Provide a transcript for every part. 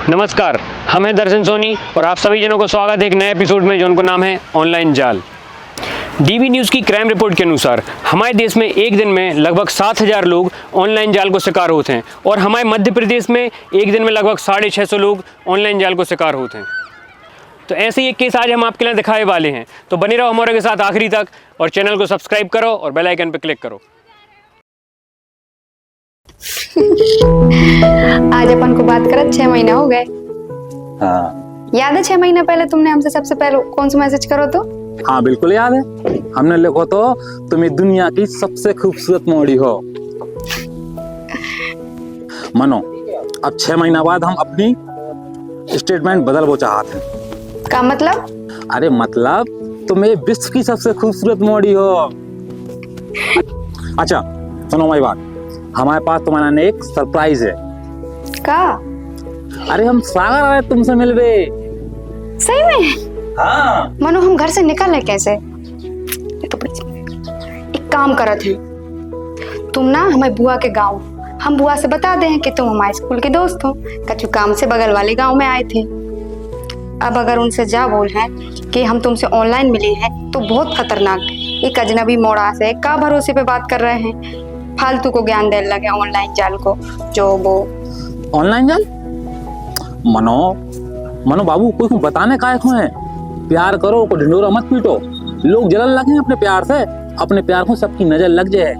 नमस्कार, हम हैं दर्शन सोनी और आप सभी जनों को स्वागत है एक नए एपिसोड में जो उनका नाम है ऑनलाइन जाल। डीबी न्यूज़ की क्राइम रिपोर्ट के अनुसार हमारे देश में एक दिन में लगभग 7,000 लोग ऑनलाइन जाल को शिकार होते हैं और हमारे मध्य प्रदेश में एक दिन में लगभग 650 लोग ऑनलाइन जाल को शिकार होते हैं। तो ऐसे ही एक केस आज हम आपके लिए दिखाने वाले हैं, तो बने रहो हमारे के साथ आखिरी तक और चैनल को सब्सक्राइब करो और बेल आइकन पर क्लिक करो। आज अपन को बात करत 6 महीना हो गए। हाँ याद है 6 महीना पहले तुमने हमसे सबसे पहले कौन सा मैसेज करो तो? हाँ बिल्कुल याद है। हमने लिखो तो तुम्हें दुनिया की सबसे खूबसूरत मोड़ी हो। मनो अब 6 महीना बाद हम अपनी स्टेटमेंट बदलना चाहते हैं। का मतलब? अरे मतलब तुम्हें विश्व की सबसे खूबसूरत मोड़ी हो। अच्छा सुनो मेरी बात, हमारे पास तुम्हारा ने एक सरप्राइज है। का? अरे हम सागर आए तुमसे मिलवे। सही में? हाँ मनो हम घर से निकले कैसे? ये तो एक काम करत है, तुम ना हमारे बुआ के गांव, हम बुआ से बता दें कि तुम हमारे स्कूल के दोस्त हो, कछु काम से बगल वाले गांव में आए थे। अब अगर उनसे जा बोल है कि हम तुमसे ऑनलाइन मिले हैं तो बहुत खतरनाक, एक अजनबी मोड़ा से का भरोसे पे बात कर रहे हैं, फालतू को ज्ञान देने लगे ऑनलाइन जाल को। जो वो ऑनलाइन जाल मनो मनो बाबू कोई को बताने का है, प्यार करो को ढिंडोरा मत पीटो, लोग जलन लगे अपने प्यार से, अपने प्यार को सबकी नजर लग जाए।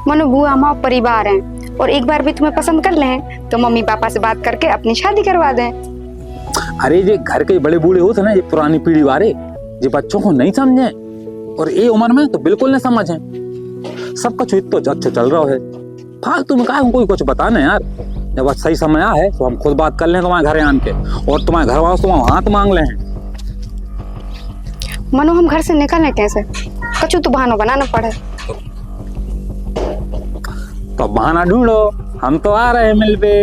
मनो बुआ हमारा परिवार है और एक बार भी तुम्हें पसंद कर लें तो मम्मी पापा से बात करके अपनी शादी करवा दें। अरे ये घर के बड़े बूढ़े होते ना, ये पुरानी पीढ़ी वाले, ये बच्चों को नहीं समझे और ये उम्र में तो बिल्कुल नहीं समझे। सब कुछ तो अच्छा चल रहा है, फालतू में काहे कोई कुछ बताने यार। जब सही समय है तो हम खुद बात कर लें तुम्हारे घर आन के, और तुम्हारे घर वालों से तुम हाथ मांग लें। मनो हम घर से निकलने कैसे? कछु तो बहाना बनाना पड़े। तो बहाना ढूंढो, हम तो आ रहे हैं मिलवे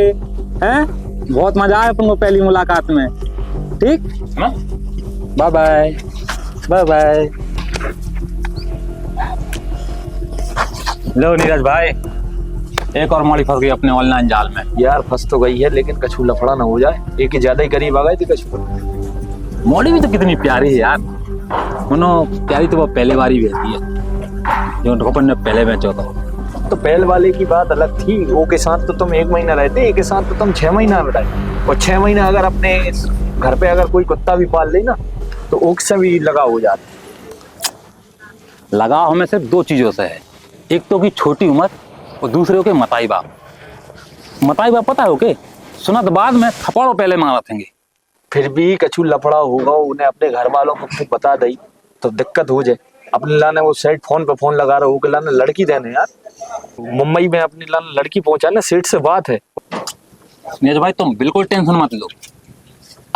हैं। बहुत मजा आया तुमको पहली मुलाकात में। ठीक है ना? Bye bye bye bye. लो नीरज भाई, एक और मोड़ी फंस गई अपने ऑनलाइन जाल में। यार फंस तो गई है, लेकिन कछु लफड़ा ना हो जाए, एक ही ज्यादा ही करीब आ गए थे कछु। मोड़ी भी तो कितनी प्यारी है यार। मनो प्यारी तो वो पहले बार ही रहती है जो ढोपन ने पहले बेचो तो पहल वाले की बात अलग थी, वो के साथ तो तुम 1 महीना रहते, एक के साथ तो तुम 6 महीना रहे, और 6 महीना अगर अपने घर पे अगर कोई कुत्ता भी पाल ले ना तो उससे भी लगाव हो जाता। लगाव हमें सिर्फ 2 चीजों से है, एक तो की छोटी उम्र और दूसरे हो के मताई बाप। मताई बाप पता है ओके, सुना तो बाद में थप्पड़ों पहले मारा थेंगे। फिर भी कछु लफड़ा होगा, उन्हें अपने घर वालों को फिर बता दई तो दिक्कत हो जाए। अपने लाने वो सेठ फोन पे फोन लगा रहा हो कि लाने लड़की देने यार, मुंबई में अपनी लाने लड़की पहुंचा ना, सेठ से बात है। नीरज भाई तुम बिल्कुल टेंशन मत लो,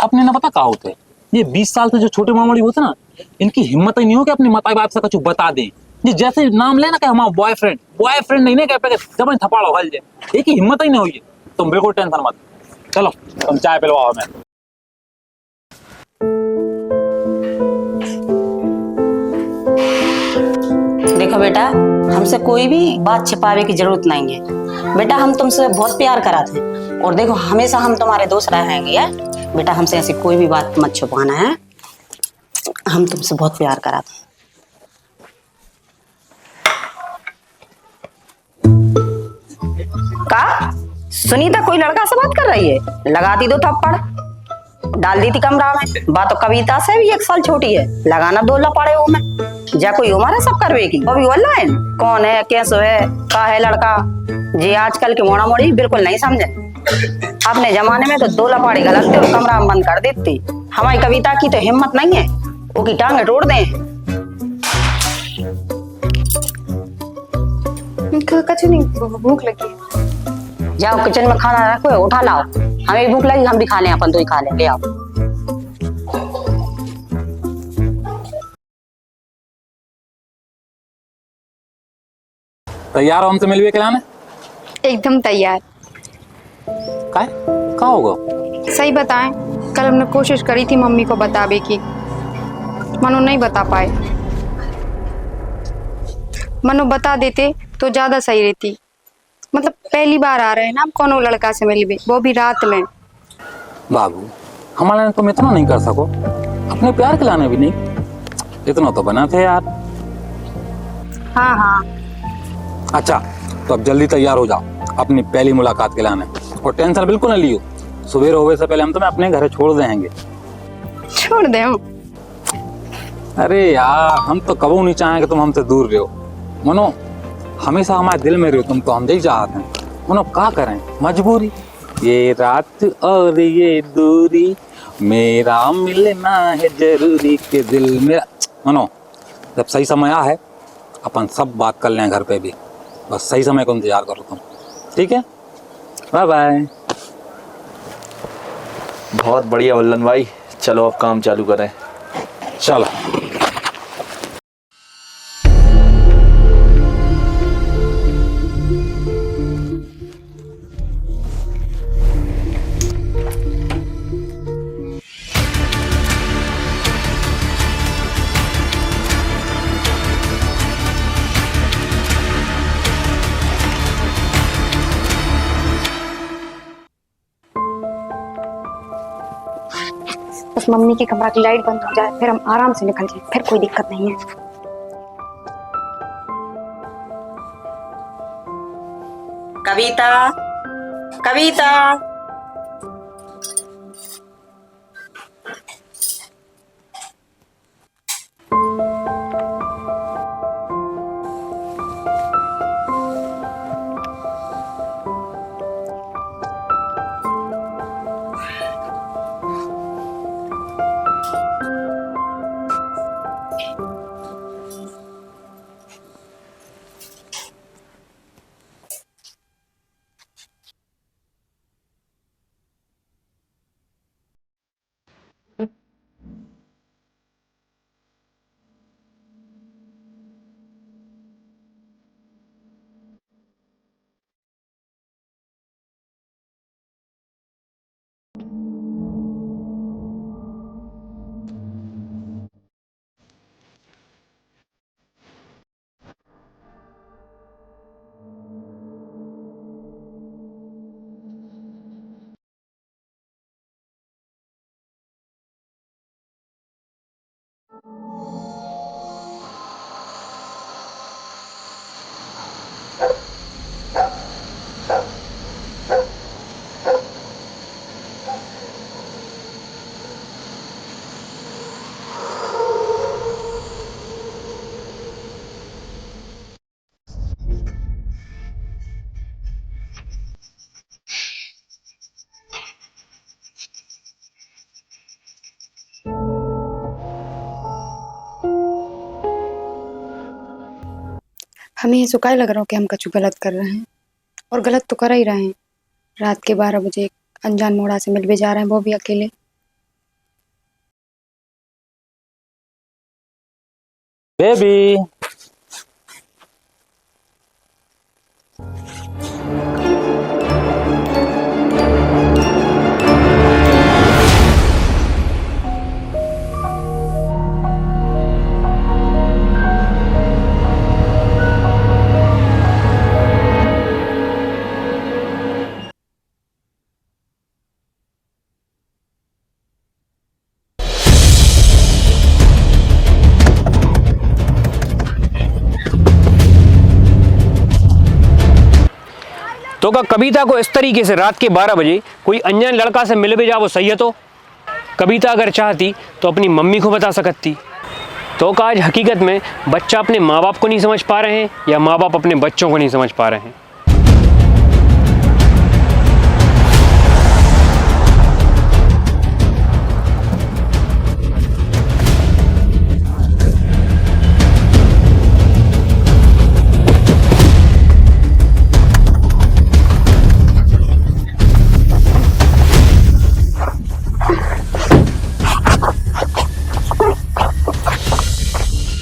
अपने ना पता कहा होते ये 20 साल से जो छोटे मामूली होते ना, इनकी हिम्मत ही नहीं हो कि अपने मताई बाप से कुछ बता दें। ये जैसे नाम लेना कि हमारा बॉयफ्रेंड नहीं ना कह जब थपाड़ो हल जाए, एक ही हिम्मत ही नहीं हुई। तुम बिल्कुल टेंशन मत, चलो तुम चाय पिलवाओ हमें। देखो बेटा, हमसे कोई भी बात छिपावे की जरूरत नहीं है। बेटा हम तुमसे बहुत प्यार कराते हैं और देखो हमेशा हम तुम्हारे दोस्त रहेंगे है? बेटा हमसे ऐसी कोई भी बात मत छुपाना है, हम तुमसे बहुत प्यार कराते हैं। का सुनीता कोई लड़का से बात कर रही है? लगा दी 2 थप्पड़, डाल दी थी कमरा में। बात तो कविता से भी 1 साल छोटी है, लगाना 2 लपड़े वो में जा कोई हमारा सब करवे की। अभी ऑनलाइन कौन है, कैसो है, का है लड़का, जी आजकल के मोड़ा मोड़ी बिल्कुल नहीं समझे। अपने जमाने में तो 2 लपाड़ी गलत थे और कमरा में बंद कर देती। हमारी कविता की तो हिम्मत नहीं है, वो की टांगे तोड़ दें। कछु नहीं, भूख लगी है। जाओ किचन में खाना रखो, उठा लाओ, हमें भूख लगी, हम भी खा लें, अपन तो ही खा लें, ले आओ। तैयार हो हमसे मिलवे के लाने? एकदम तैयार। का होगा? सही बताएं, कल हमने कोशिश करी थी मम्मी को बतावे की, मनो नहीं बता पाए। मनो बता देते तो ज्यादा सही रहती। मतलब पहली बार आ रहे हैं ना हम कोनो लड़का से मिली भी, वो भी रात में। बाबू हमारे लिए तुम इतना नहीं कर सको, अपने प्यार के लाने भी नहीं, इतना तो बना थे यार। हाँ हाँ। अच्छा तो अब जल्दी तैयार हो जाओ अपनी पहली मुलाकात के लाने, और टेंशन बिल्कुल न लियो, सवेरे होने से पहले हम तुम्हें अपने घर छोड़ देंगे। छोड़ दे। अरे यार हम तो कबू नहीं चाहेंगे तुम हमसे दूर रहो, मनो हमेशा हमारे दिल में रहो तुम, तो हम यही चाहते हैं। मनो क्या करें, मजबूरी, ये रात और ये दूरी, मेरा मिलना है जरूरी के दिल मेरा। मनो जब सही समय आ है अपन सब बात कर लें घर पे भी, बस सही समय को इंतजार करो तुम, ठीक है? Bye bye. बहुत बढ़िया वल्लन भाई, चलो अब काम चालू करें। चलो। बस मम्मी के कमरा की लाइट बंद हो जाए, फिर हम आराम से निकल जाए, फिर कोई दिक्कत नहीं है। कविता, कविता, हमें ये सुकाई लग रहा हो कि हम कछु गलत कर रहे हैं, और गलत तो कर ही रहे हैं। रात के 12 बजे एक अनजान मोड़ा से मिल भी जा रहे हैं, वो भी अकेले। बेबी तो क्या कविता को इस तरीके से रात के 12 बजे कोई अनजान लड़का से मिल भी जा वो सही है? तो कविता अगर चाहती तो अपनी मम्मी को बता सकती। तो क्या आज हकीकत में बच्चा अपने माँ बाप को नहीं समझ पा रहे हैं, या माँ बाप अपने बच्चों को नहीं समझ पा रहे हैं?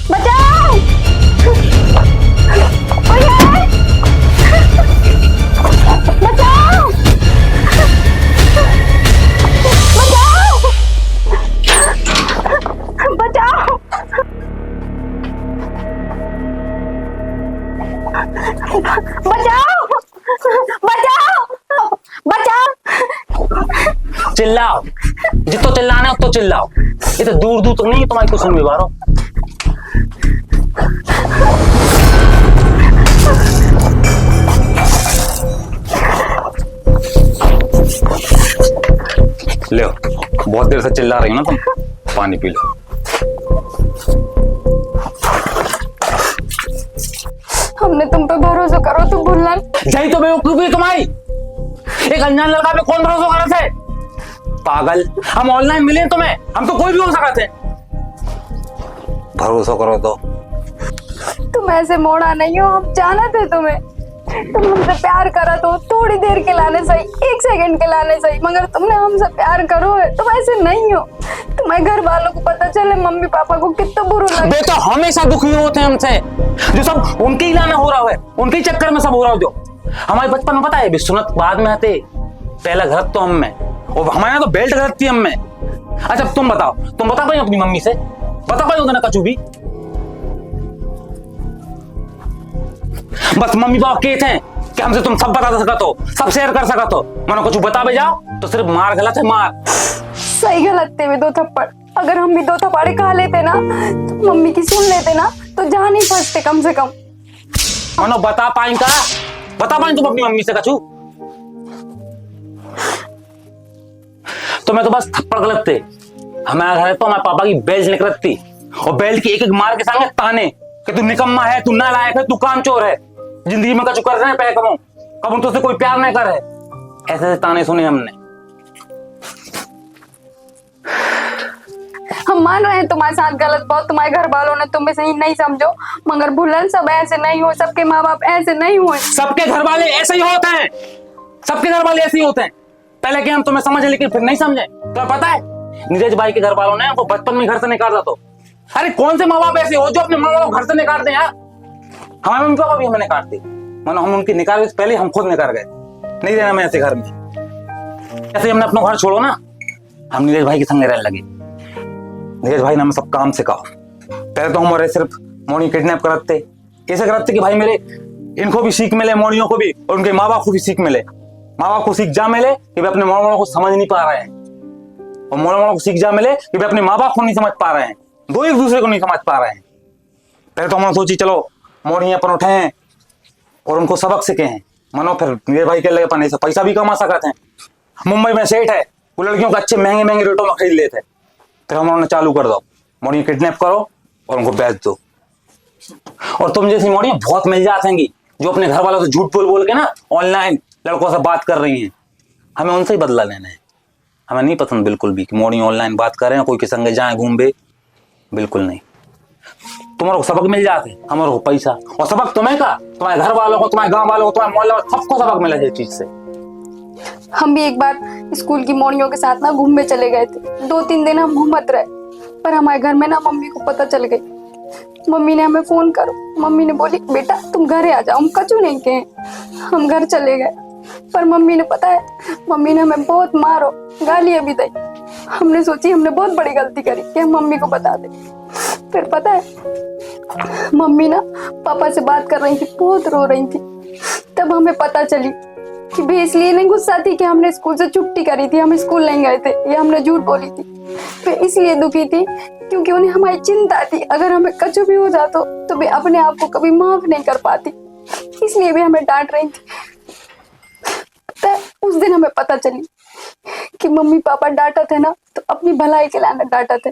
बचाओ! कोई है? चिल्लाओ, जितो चिल्लाना है उतो चिल्लाओ। ये तो दूर दूर तक नहीं तुम्हारी कुछ सुन भी बारो। ले बहुत देर से चिल्ला रही हो ना तुम, पानी पी लो। हमने तुम पे भरोसा करो तो भूलन। यही तो बेवकूफी है तुम्हारी। एक अनजान लड़का पे कौन भरोसा करा थे? पागल, हम ऑनलाइन मिले तुम्हें, हम तो कोई भी हो सका थे। भरोसा करो तो तुम ऐसे मोड़ा नहीं हो, हम जाना थे तुम्हें। तुम हमसे प्यार करा तो थोड़ी देर के लाने सही, 1 सेकंड के लाने सही, मगर तुमने हमसे प्यार करो है। तुम ऐसे नहीं हो। तुम्हारे घर वालों को पता चले, मम्मी पापा को कितना बुरा लगे। बेटा हमेशा दुखी होते हैं हमसे, जो सब उनके ही लाना हो रहा है, उनके ही चक्कर में सब हो रहा है। जो हमारे बचपन में पता है बिस्वनत बाद में आते, पहला घर तो हम में, और हमारे यहाँ तो बेल्ट घर थी हम में। अच्छा तुम बता भाई अपनी मम्मी से, बता भाई उन्होंने कचू भी बस मम्मी पापा के थे कि हमसे तुम सब बता सकत हो, सब शेयर कर सकत हो। मनो कुछ बता भी जाओ तो सिर्फ मार गलत है, मार। सही गलत थे 2 थप्पड़। अगर हम भी 2 थप्पड़े खा लेते ना, तो मम्मी की सुन लेते ना, तो जान ही फंसते कम से कम। मनो बता पाई तुम अपनी मम्मी से कचू? तो मैं तो बस थप्पड़ गलत थे। हमारे घर तो हमारे पापा की बेल्ट निकलत थी, और बेल्ट की एक एक मार के सामने ताने कि तू निकम्मा है, तू नालायक है, तू कामचोर है, जिंदगी में कचू कर रहे हैं पैसे कमाओ, कब तुझसे कोई प्यार नहीं करे। ऐसे ऐसे ताने सुने हमने। हम मान रहे हैं तुम्हारे साथ गलत बहुत, तुम्हारे घर वालों ने तुम्हें सही नहीं समझो, मगर भूलन सब ऐसे नहीं हो, सबके माँ बाप ऐसे नहीं हुए। सबके घर वाले ऐसे ही होते हैं, सबके घर वाले ऐसे ही होते हैं। पहले कि हम तुम्हें समझे लेकिन फिर नहीं समझे। तो पता है नीरज भाई के घर वालों ने वो बचपन में घर से निकाल दो। अरे कौन से माँ बाप ऐसे हो जो अपने माँ बाप को घर से निकालते हैं यार? हमारे मम्मी पापा भी हमें निकालते, मानो हम उनकी निकाल से पहले हम खुद निकाल गए। नहीं रहना मैं ऐसे घर में। ऐसे हमने अपना घर छोड़ो ना, हम नीरज भाई के संग रहने लगे। नीरज भाई ने हमें सब काम सिखाओ। पहले तो हमारे सिर्फ मोनी किडनैप करते, ऐसे करते कि भाई मेरे इनको भी सीख मिले, मोनियों को भी, और उनके माँ बाप को भी सीख मिले। माँ बाप को सीख जा मिले कि वे अपने मोड़ को समझ नहीं पा रहे हैं, और मोड़ को सीख जा मिले कि वे अपने माँ बाप को नहीं समझ पा रहे हैं, दो एक दूसरे को नहीं समझ पा रहे हैं। पहले तो हमने सोची चलो मोड़ी अपन उठे हैं और उनको सबक सीखे हैं। मानो फिर नीरज भाई के लगे अपन ऐसा पैसा भी कमा सकते हैं। मुंबई में सेठ है, वो लड़कियों को अच्छे महंगे महंगे रेटों में खरीद लेते हैं। फिर हम उन्होंने चालू कर दो, मोड़ी किडनैप करो और उनको बेच दो। और तुम जैसी मोड़ियां बहुत मिल जाती जो अपने घर वालों से झूठ बोल बोल के ना ऑनलाइन लड़कों से बात कर रही हैं। हमें उनसे ही बदला लेना है। हमें नहीं पसंद बिल्कुल भी कि मोड़ी ऑनलाइन बात करें, कोई के संग जाए घूमे, बिल्कुल नहीं। तुम्हारे को सबक मिल जाते, हमारे को पैसा। और सबक तुम्हें का, तुम्हारे घर वालों को, तुम्हारे गांव वालों को, तुम्हारे मोहल्ले वालों, सबको सबक मिला है इस चीज से। हम भी एक बार स्कूल की मोड़ियों के साथ ना घूमने चले गए थे। 2-3 दिन हम घूमत रहे, पर हमारे घर में ना मम्मी को पता चल गई। मम्मी ने हमें फोन करो, मम्मी ने बोली बेटा तुम घर आ जाओ। हम कचू नहीं कहे, हम घर चले गए। पर मम्मी ने पता है, मम्मी ने हमें बहुत मारो, गालियां भी दी। हमने सोची हमने बहुत बड़ी गलती करी कि हम मम्मी को बता दें। फिर पता है मम्मी ना पापा से बात कर रही थी, बहुत रो रही थी। तब हमें पता चली कि वे इसलिए नहीं गुस्सा थी कि हमने स्कूल से छुट्टी करी थी, हम स्कूल नहीं गए थे, ये हमने झूठ बोली थी। वे इसलिए दुखी थी क्योंकि उन्हें हमारी चिंता थी, अगर हमें कुछ भी हो जाता तो वे अपने आप को कभी माफ नहीं कर पाती, इसलिए वे हमें डांट रही थी। तो उस दिन हमें पता चली कि मम्मी पापा डांटा थे ना तो अपनी भलाई के लिए डांटा थे।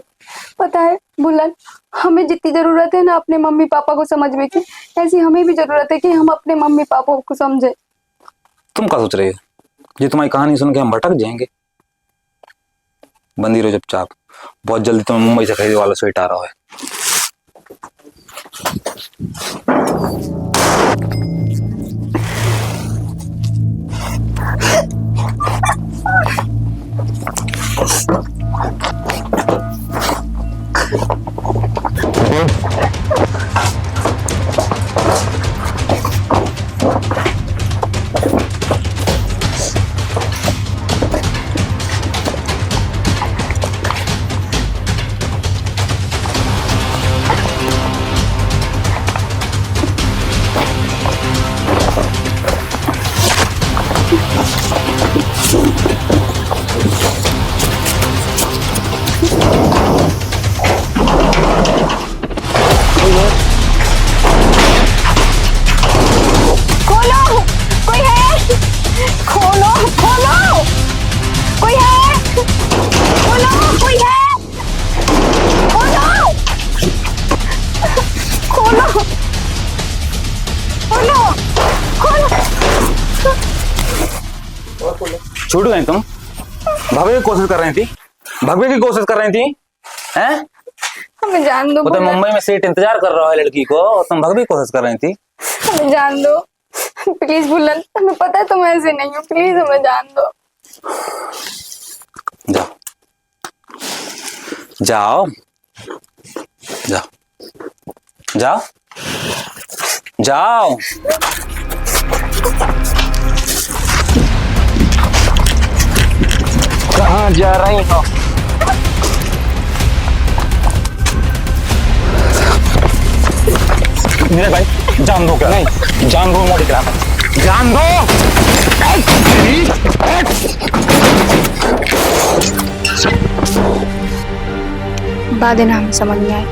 पता है बुलन, हमें जितनी जरूरत है ना अपने मम्मी पापा को समझने की, ऐसी हमें भी जरूरत है कि हम अपने मम्मी पापा को समझे। तुम क्या सोच रहे हो? ये तुम्हारी कहानी सुन के हम भटक जाएंगे? बंदी रहो चुपचाप, बहुत जल्दी तुम्हें मुंबई से खरीदने वाला स्वेट आ रहा है। छूट गई तुम? भागने की कोशिश कर रही थी, भागने की कोशिश कर रही थी, हैं? हमें जान दो वो तो बुल्लन, मुंबई में सीट इंतजार कर रहा है लड़की को, और तुम भागने की कोशिश कर रही थी। हमें जान दो प्लीज बुल्लन, हमें पता है तुम ऐसे नहीं हो, प्लीज हमें जान दो। जाओ जाओ जाओ जाओ जाओ। कहाँ जा रही हो? मेरे भाई जान दो क्या? नहीं जान दो, मोड़ी करा जान दो। बाद ना हमें समझ में आए,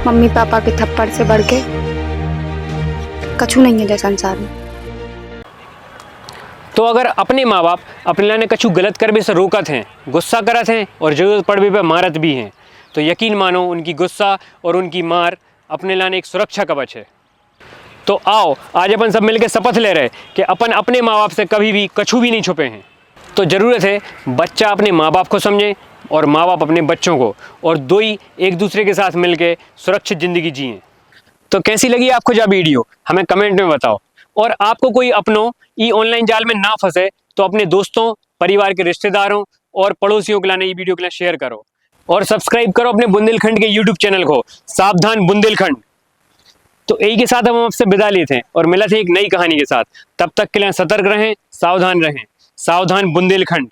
मम्मी पापा के थप्पड़ से बढ़ के कछु नहीं है जय संसार में। तो अगर अपने माँ बाप अपने लाने कछु गलत करबे से रोकत हैं, गुस्सा करत हैं और जरूरत पड़बे पे मारत भी हैं, तो यकीन मानो उनकी गुस्सा और उनकी मार अपने लाने एक सुरक्षा कवच है। तो आओ आज अपन सब मिलकर शपथ ले रहे कि अपन अपने माँ बाप से कभी भी कछु भी नहीं छुपे हैं। तो ज़रूरत है बच्चा अपने माँ बाप को समझे और माँ बाप अपने बच्चों को, और दो ही एक दूसरे के साथ मिलकर सुरक्षित ज़िंदगी जिएं। तो कैसी लगी आपको यह वीडियो हमें कमेंट में बताओ। और आपको कोई अपनों ई ऑनलाइन जाल में ना फंसे तो अपने दोस्तों, परिवार के रिश्तेदारों और पड़ोसियों के लाने ये वीडियो के लिए शेयर करो और सब्सक्राइब करो अपने बुंदेलखंड के यूट्यूब चैनल को, सावधान बुंदेलखंड। तो यही के साथ हम आपसे विदा लेते हैं और मिला थे एक नई कहानी के साथ। तब तक के लिए सतर्क रहें, सावधान रहें। सावधान बुंदेलखंड।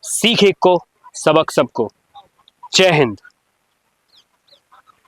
सीख एक को, सबक सबको। जय हिंद।